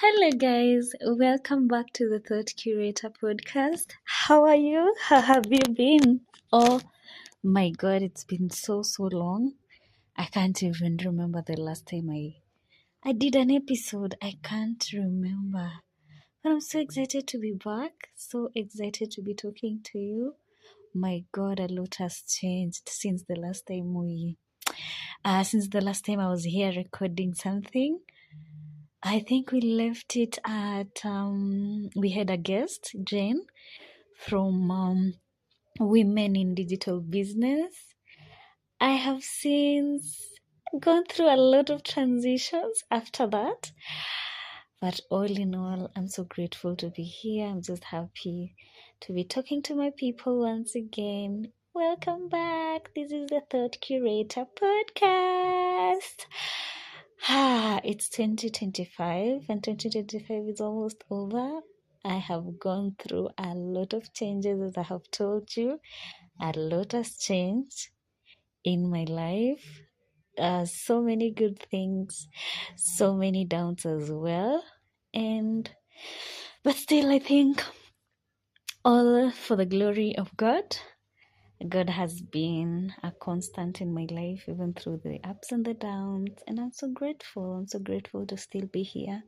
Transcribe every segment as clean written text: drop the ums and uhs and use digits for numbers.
Hello, guys. Welcome back to the TheThoughtCurator Podcast. How are you? How have you been? Oh my God, it's been so long. I can't even remember the last time I did an episode. I can't remember. But I'm so excited to be back. So excited to be talking to you. My God, a lot has changed since the last time I was here recording something. I think we left it at, we had a guest, Jane, from Women in Digital Business. I have since gone through a lot of transitions after that. But all in all, I'm so grateful to be here. I'm just happy to be talking to my people once again. Welcome back. This is the TheThoughtCurator Podcast. It's 2025 and 2025 is almost over. I have gone through a lot of changes, as I have told you. A lot has changed in my life. So many good things, so many downs as well. But still, I think all for the glory of God. God has been a constant in my life, even through the ups and the downs. And I'm so grateful. I'm so grateful to still be here,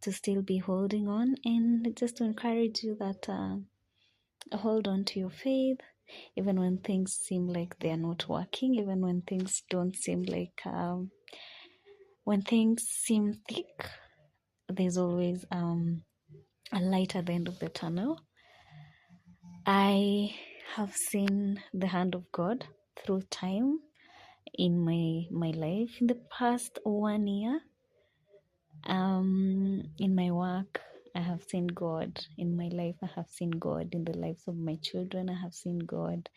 to still be holding on. And just to encourage you that hold on to your faith, even when things seem like they're not working, even when things don't seem like, when things seem thick, there's always a light at the end of the tunnel. I have seen the hand of God through time in my life in the past 1 year. In my work, I have seen God. In my life, I have seen God. In the lives of my children, I have seen God.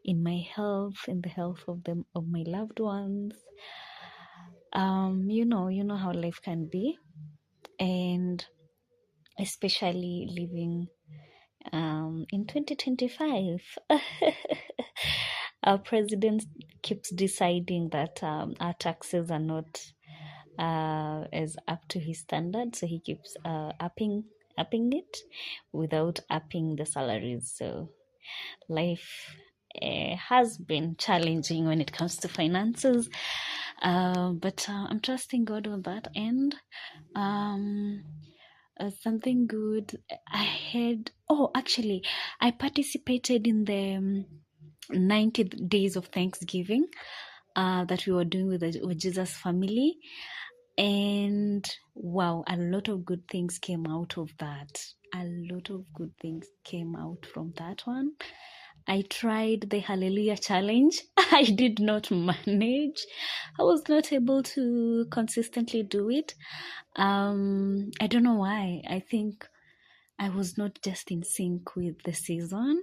In my health, in the health of my loved ones. You know how life can be, and especially living in 2025. Our president keeps deciding that our taxes are not as up to his standard, so he keeps upping it without upping the salaries. So life has been challenging when it comes to finances, but I'm trusting God on that end. Something good I had. Actually, I participated in the 90 days of Thanksgiving that we were doing with Jesus family. And wow, a lot of good things came out of that. A lot of good things came out from that one. I tried the Hallelujah Challenge. I did not manage. I was not able to consistently do it. I don't know why. I think I was not just in sync with the season.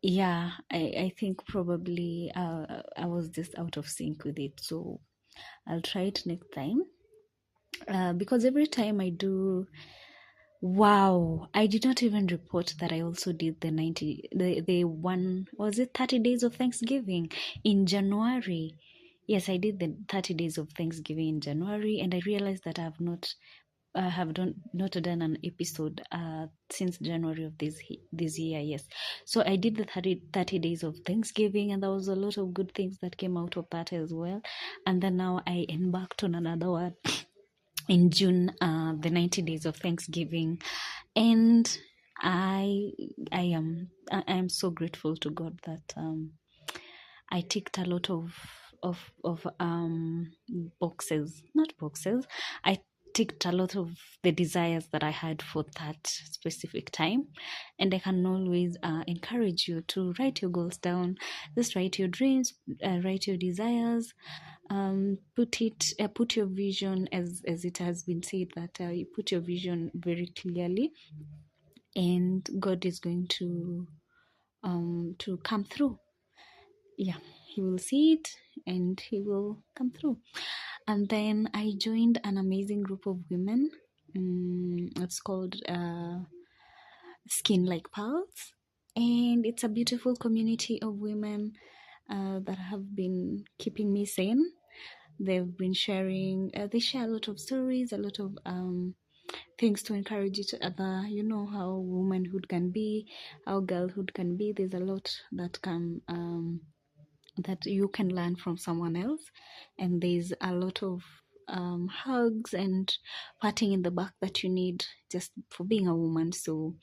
Yeah, I think probably I was just out of sync with it. So I'll try it next time. Because every time I do, wow, I did not even report that I also did the 30 days of Thanksgiving in January. Yes, I did the 30 days of Thanksgiving in January, and I realized that I have not done an episode since January of this year. Yes, so I did the 30 days of Thanksgiving, and there was a lot of good things that came out of that as well. And then now I embarked on another one in June, the 90 days of Thanksgiving, and I am so grateful to God that I ticked a lot of boxes, not boxes. I ticked a lot of the desires that I had for that specific time, and I can always encourage you to write your goals down. Just write your dreams, write your desires, put your vision, as it has been said that you put your vision very clearly, and God is going to come through. Yeah, he will see it and he will come through. And then I joined an amazing group of women. It's called Skin Like Pearls, and it's a beautiful community of women that have been keeping me sane. They've been sharing, they share a lot of stories, a lot of things to encourage each other. You know how womanhood can be, how girlhood can be. There's a lot that can that you can learn from someone else, and there's a lot of hugs and patting in the back that you need just for being a woman. So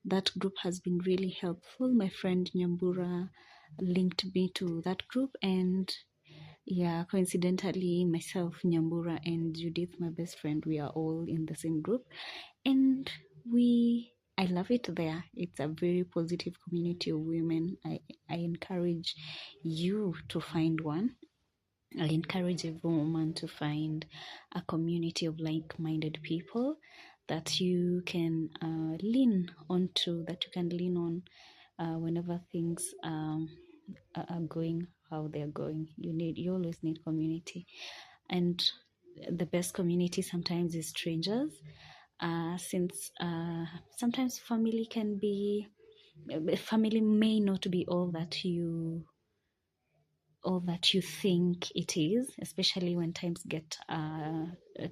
that group has been really helpful. My friend Nyambura linked me to that group, and yeah, coincidentally, myself, Nyambura, and Judith, my best friend, we are all in the same group, and I love it there. It's a very positive community of women. I encourage you to find one. I encourage every woman to find a community of like-minded people that you can lean onto, that you can lean on whenever things are going how they're going. You always need community, and the best community sometimes is strangers. Since sometimes family may not be all that you think it is, especially when times get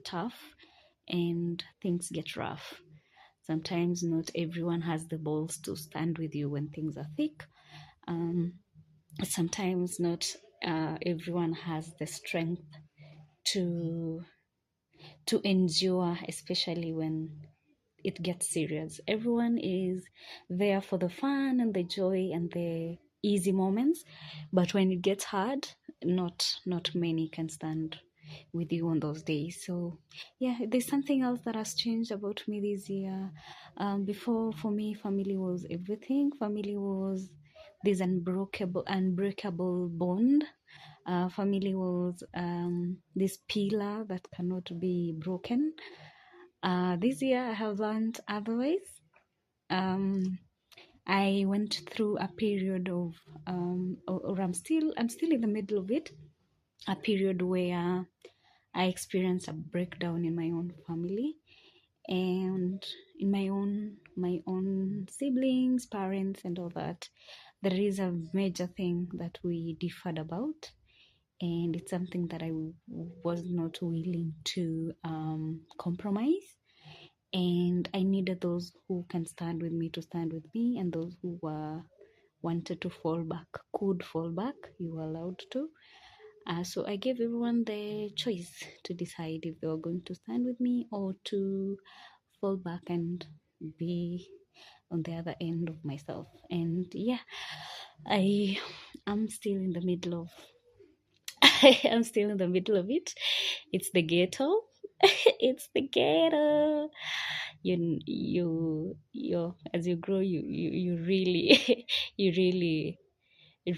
tough and things get rough. Sometimes not everyone has the balls to stand with you when things are thick. Sometimes not everyone has the strength to endure, especially when it gets serious. Everyone is there for the fun and the joy and the easy moments, but when it gets hard, not many can stand with you on those days. So yeah, there's something else that has changed about me this year. Before, for me, family was everything. Family was this unbreakable bond. Family was this pillar that cannot be broken. This year I have learned otherwise. I went through a period of, or I'm still in the middle of it, a period where I experienced a breakdown in my own family and in my own siblings, parents, and all that. There is a major thing that we differed about, and it's something that I was not willing to compromise. And I needed those who can stand with me to stand with me, and those who wanted to fall back could fall back. You were allowed to. So I gave everyone the choice to decide if they were going to stand with me or to fall back and be on the other end of myself. And yeah, I am still in the middle of I'm still in the middle of it. It's the ghetto. It's the ghetto. You as you grow, you really you really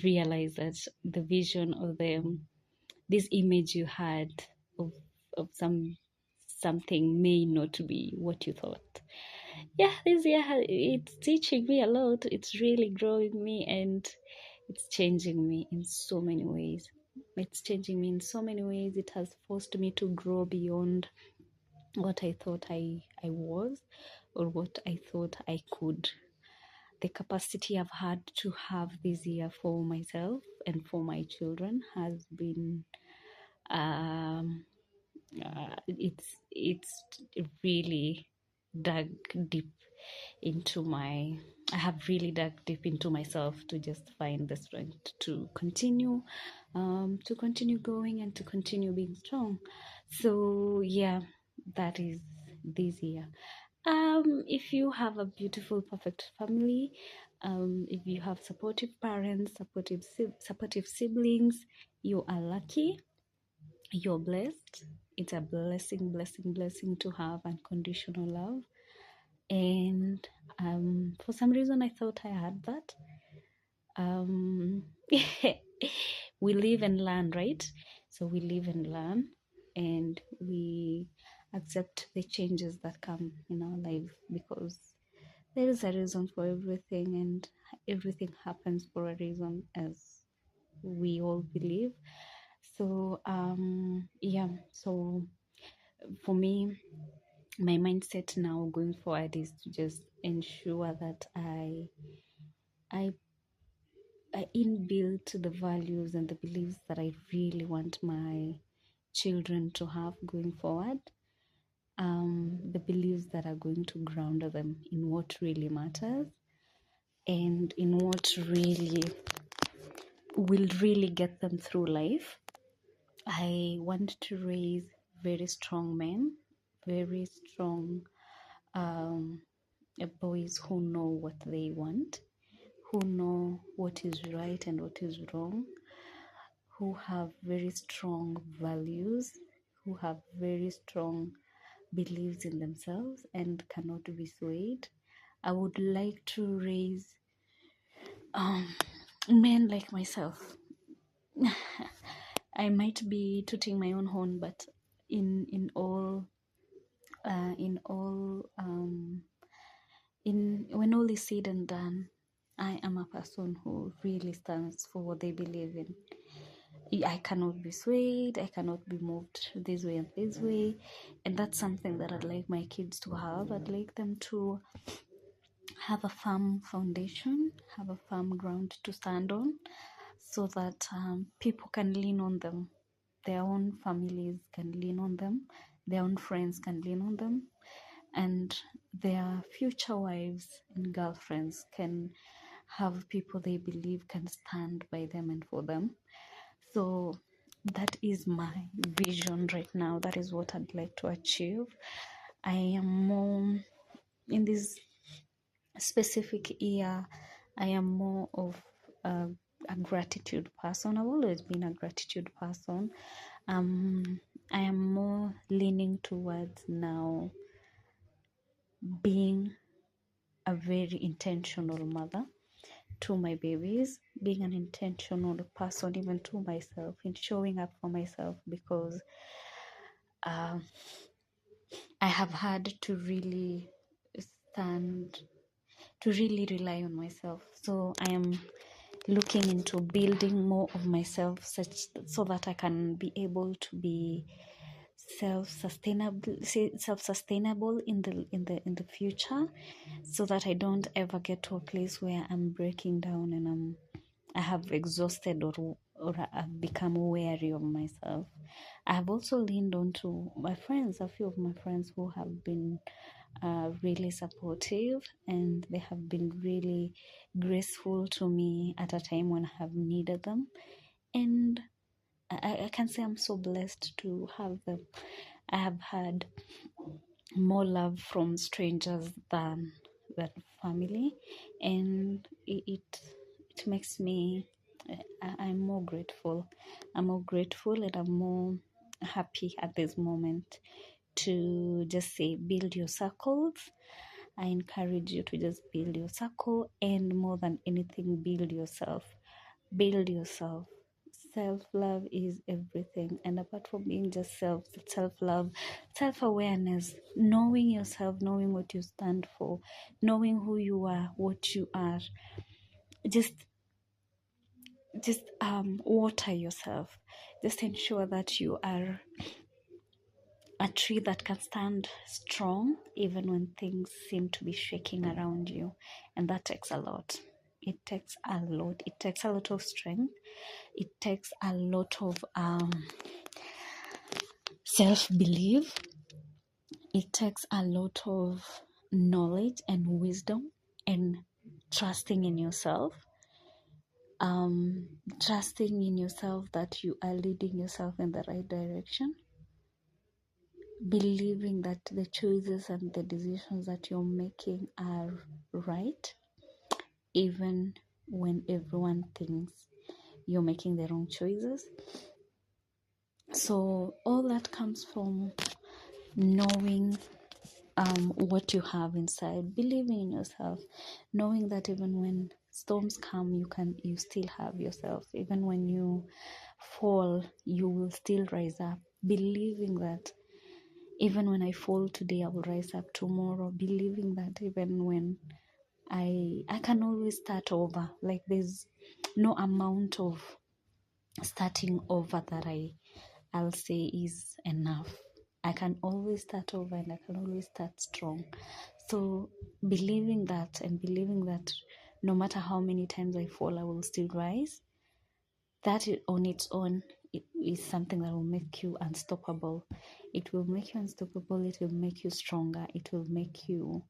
realize that the vision or this image you had of something may not be what you thought. Yeah, this year it's teaching me a lot. It's really growing me, and it's changing me in so many ways. It's changing me in so many ways. It has forced me to grow beyond what I thought I was, or what I thought I could. The capacity I've had to have this year for myself and for my children has been it's really dug deep into my I have really dug deep into myself to just find the strength to continue going and to continue being strong. So yeah, that is this year. If you have a beautiful, perfect family, if you have supportive parents, supportive siblings, you are lucky. You're blessed. It's a blessing to have unconditional love. And for some reason, I thought I had that. We live and learn, right? So we live and learn, and we accept the changes that come in our life, because there is a reason for everything, and everything happens for a reason, as we all believe. So yeah, so for me, my mindset now going forward is to just ensure that I inbuilt the values and the beliefs that I really want my children to have going forward. The beliefs that are going to ground them in what really matters and in what really will really get them through life. I want to raise very strong men, very strong boys who know what they want, who know what is right and what is wrong, who have very strong values, who have very strong beliefs in themselves and cannot be swayed. I would like to raise men like myself. I might be tooting my own horn, but in all when all is said and done, I am a person who really stands for what they believe in. I cannot be swayed, I cannot be moved this way and this way. And that's something that I'd like my kids to have. I'd like them to have a firm foundation, have a firm ground to stand on, so that people can lean on them. Their own families can lean on them, their own friends can lean on them, and their future wives and girlfriends can have people they believe can stand by them and for them. So that is my vision right now. That is what I'd like to achieve. I am more in this specific year. I am more of a gratitude person. I've always been a gratitude person. I am more leaning towards now being a very intentional mother to my babies, being an intentional person even to myself, in showing up for myself, because I have had to really rely on myself. So I am looking into building more of myself so that I can be able to be self-sustainable in the future, so that I don't ever get to a place where I'm breaking down and I have exhausted or I've become wary of myself. I have also leaned on to my friends, a few of my friends who have been really supportive, and they have been really graceful to me at a time when I have needed them. And I can say I'm so blessed to have them. I have had more love from strangers than family, and it makes me I'm more grateful. I'm more grateful and I'm more happy at this moment to just say build your circles. I encourage you to just build your circle, and more than anything, build yourself. Build yourself. Self-love is everything, and apart from being just self-love, self-awareness, knowing yourself, knowing what you stand for, knowing who you are, what you are, just water yourself. Just ensure that you are a tree that can stand strong even when things seem to be shaking around you, and that takes a lot. It takes a lot of strength. It takes a lot of self-belief. It takes a lot of knowledge and wisdom and trusting in yourself. Trusting in yourself that you are leading yourself in the right direction. Believing that the choices and the decisions that you're making are right, even when everyone thinks you're making the wrong choices. So all that comes from knowing what you have inside, believing in yourself, knowing that even when storms come, you still have yourself. Even when you fall, you will still rise up. Believing that even when I fall today, I will rise up tomorrow. Believing that even when I can always start over. Like there's no amount of starting over that I'll say is enough. I can always start over and I can always start strong. So believing that, and believing that no matter how many times I fall, I will still rise, that on its own, it is something that will make you unstoppable. It will make you unstoppable. It will make you stronger. It will make you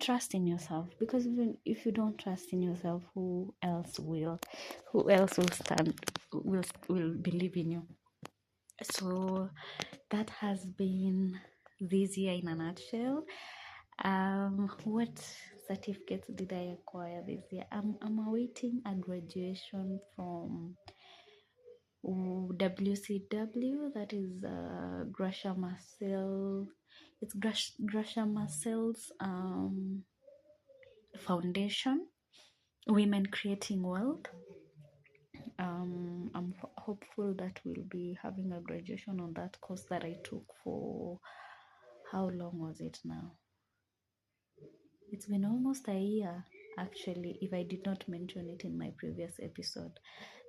trust in yourself, because even if you don't trust in yourself, who else will? Who else will stand? Will believe in you? So that has been this year in a nutshell. What certificates did I acquire this year? I'm awaiting a graduation from WCW, that is Grasha Marcel. It's Grasha Marcel's foundation, Women Creating Wealth. I'm hopeful that we'll be having a graduation on that course that I took for, how long was it now? It's been almost a year, actually. If I did not mention it in my previous episode,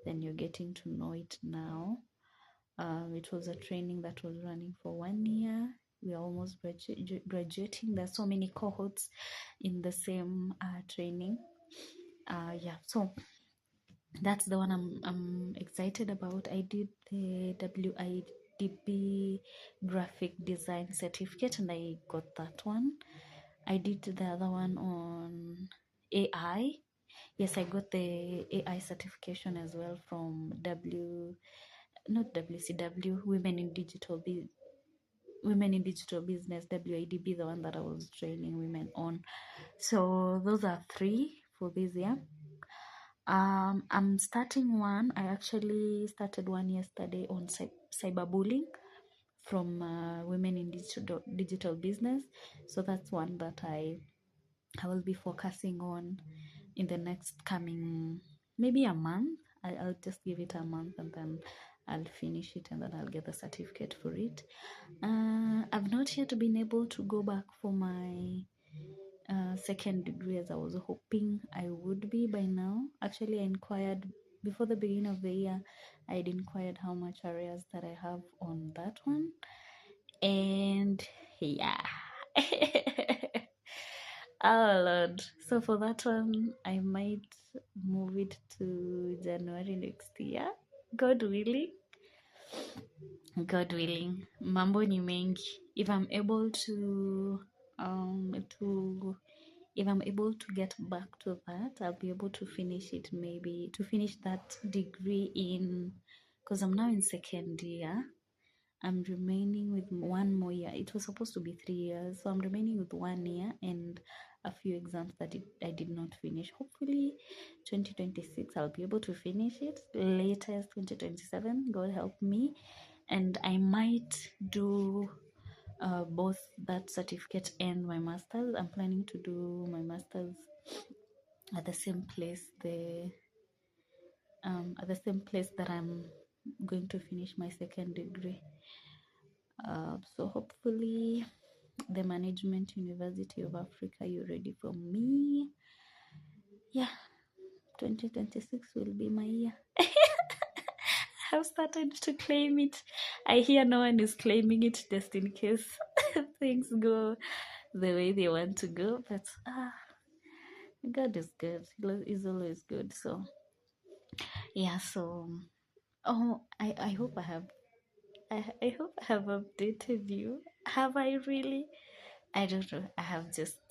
then you're getting to know it now. It was a training that was running for 1 year. We are almost graduating. There's so many cohorts in the same training. So that's the one I'm excited about. I did the WIDP graphic design certificate and I got that one. I did the other one on AI. Yes, I got the AI certification as well from not WCW, Women in Digital Business, WIDB, the one that I was training women on. So those are 3 for this year. I'm starting one. I actually started one yesterday on cyberbullying from Women in Digital Business. So that's one that I will be focusing on in the next coming, maybe a month. I'll just give it a month and then I'll finish it and then I'll get the certificate for it. I've not yet been able to go back for my second degree as I was hoping I would be by now. Actually, I inquired before the beginning of the year. I'd inquired how much areas that I have on that one, and yeah. Oh Lord. So for that one, I might move it to January next year. God willing. God willing. Mambo ni mengi. If I'm able to if I'm able to get back to that, I'll be able to finish it, maybe to finish that degree in, because I'm now in second year. I'm remaining with 1 more year. It was supposed to be 3 years, so I'm remaining with 1 year and a few exams that I did not finish. Hopefully 2026 I'll be able to finish it. Latest 2027, God help me. And I might do both that certificate and my master's. I'm planning to do my master's at the same place that I'm going to finish my second degree. So hopefully the Management University of Africa, you're ready for me. Yeah, 2026 will be my year. I have started to claim it. I hear no one is claiming it just in case things go the way they want to go, but God is good. He's always good. So yeah, so I hope I hope I have updated you. Have I really? I don't know. I have just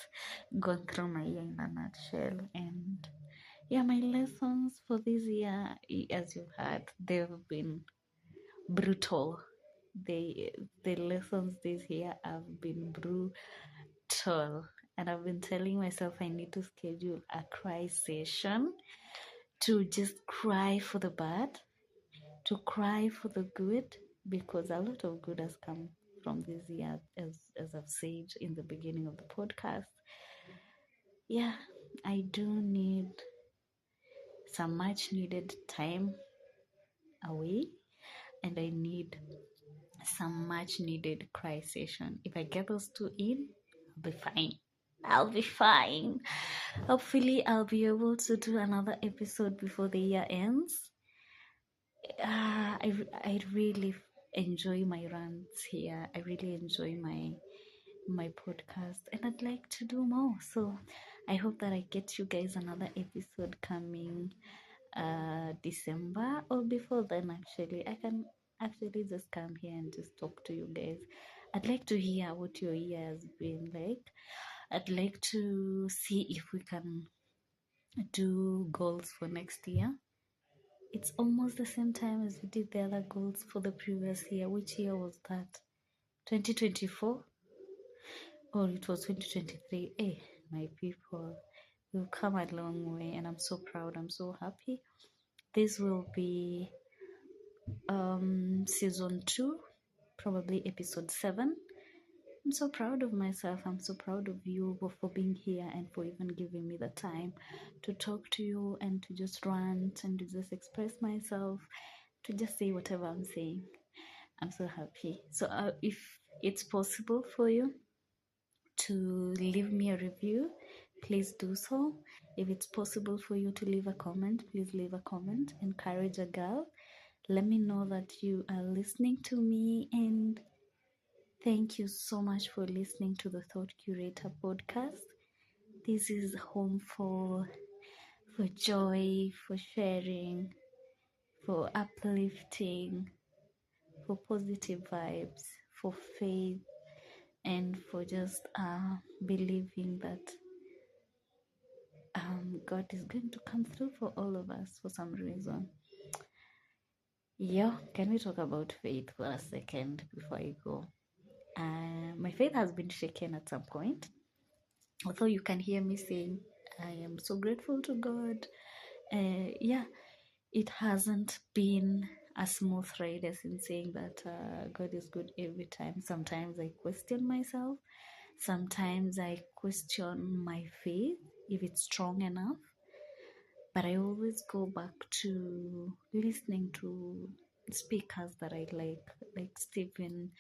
gone through my year in a nutshell, and yeah, my lessons for this year, as you've heard, they've been brutal. The lessons this year have been brutal, and I've been telling myself I need to schedule a cry session to just cry for the bad, to cry for the good, because a lot of good has come from this year, as I've said in the beginning of the podcast. Yeah, I do need some much needed time away, and I need some much needed cry session. If I get those 2 in, I'll be fine. I'll be fine. Hopefully, I'll be able to do another episode before the year ends. I really enjoy my rants here. I really enjoy my podcast, and I'd like to do more. So I hope that I get you guys another episode coming December or before then. Actually, actually just come here and just talk to you guys. I'd like to hear what your year has been like. I'd like to see if we can do goals for next year. It's almost the same time as we did the other goals for the previous year. Which year was that? 2024? Or it was 2023? Hey, my people, we've come a long way and I'm so proud. I'm so happy. This will be season 2, probably episode 7. I'm so proud of myself. I'm so proud of you for being here and for even giving me the time to talk to you and to just rant and to just express myself, to just say whatever I'm saying. I'm so happy. So if it's possible for you to leave me a review, please do so. If it's possible for you to leave a comment, please leave a comment. Encourage a girl. Let me know that you are listening to me, and thank you so much for listening to the Thought Curator podcast. This is home for joy, for sharing, for uplifting, for positive vibes, for faith, and for just believing that God is going to come through for all of us for some reason. Yeah, can we talk about faith for a second before I go? My faith has been shaken at some point. Although you can hear me saying, I am so grateful to God. Yeah, it hasn't been a smooth ride as in saying that God is good every time. Sometimes I question myself. Sometimes I question my faith, if it's strong enough. But I always go back to listening to speakers that I like Stephen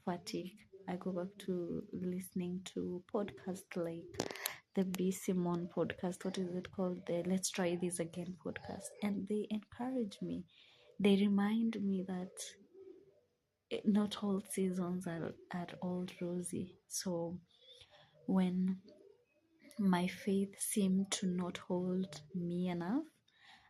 Fatick. I go back to listening to podcasts like the B. Simon podcast. What is it called? The Let's Try This Again podcast. And they encourage me. They remind me that not all seasons are all rosy. So when my faith seemed to not hold me enough,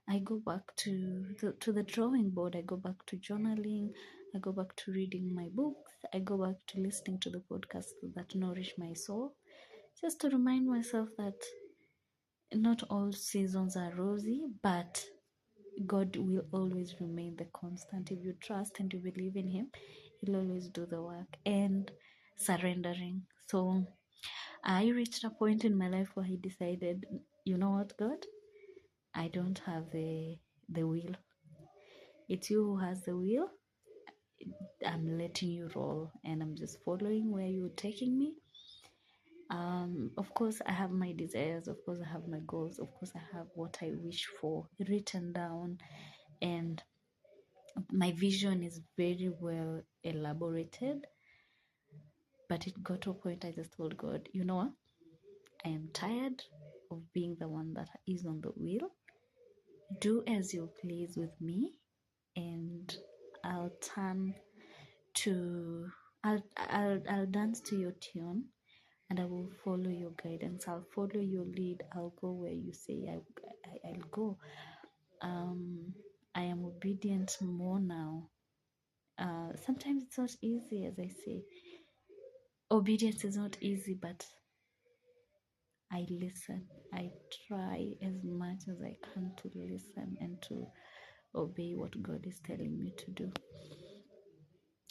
I go back to the drawing board. I go back to journaling. I go back to reading my books. I go back to listening to the podcasts that nourish my soul, just to remind myself that not all seasons are rosy, but God will always remain the constant. If you trust and you believe in Him, He'll always do the work. And surrendering. So I reached a point in my life where I decided, you know what, God? I don't have the wheel. It's you who has the wheel. I'm letting you roll and I'm just following where you're taking me. Of course, I have my desires. Of course, I have my goals. Of course, I have what I wish for written down. And my vision is very well elaborated. But it got to a point I just told God, you know what? I am tired of being the one that is on the wheel. Do as you please with me, and I'll turn to I'll dance to your tune, and I will follow your guidance. I'll follow your lead. I'll go where you say I'll go. I am obedient more now. Sometimes it's not easy, as I say. Obedience is not easy, but I listen. I try as much as I can to listen and to obey what God is telling me to do.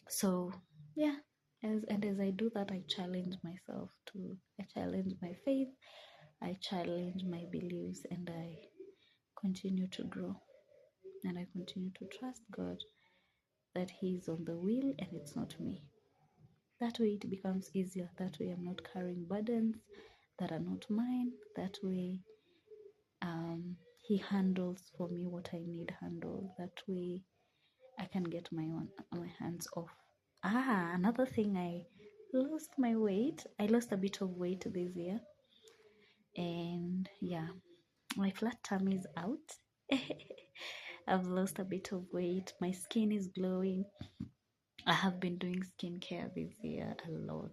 So, yeah, as I do that, I challenge myself I challenge my faith, I challenge my beliefs, and I continue to grow. And I continue to trust God that He is on the wheel and it's not me. That way it becomes easier. That way I'm not carrying burdens that are not mine. That way He handles for me what I need handled. That way I can get my hands off. Another thing, I lost my weight. I lost a bit of weight this year. And yeah, my flat tummy is out. I've lost a bit of weight. My skin is glowing. I have been doing skincare this year a lot.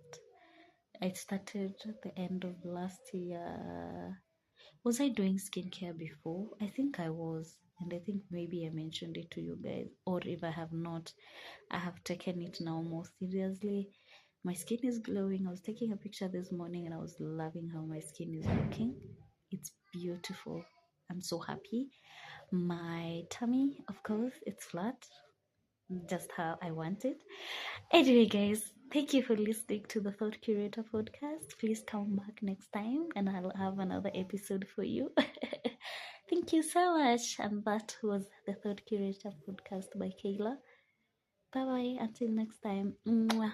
I started at the end of last year. Was I doing skincare before? I think I was. And I think maybe I mentioned it to you guys, or if I have not, I have taken it now more seriously. My skin is glowing. I was taking a picture this morning and I was loving how my skin is looking. It's beautiful. I'm so happy. My tummy, of course, it's flat, just how I want it. Anyway, guys, thank you for listening to the Thought Curator podcast. Please come back next time and I'll have another episode for you. Thank you so much. And that was the Thought Curator podcast by Kayla. Bye bye. Until next time. Mwah.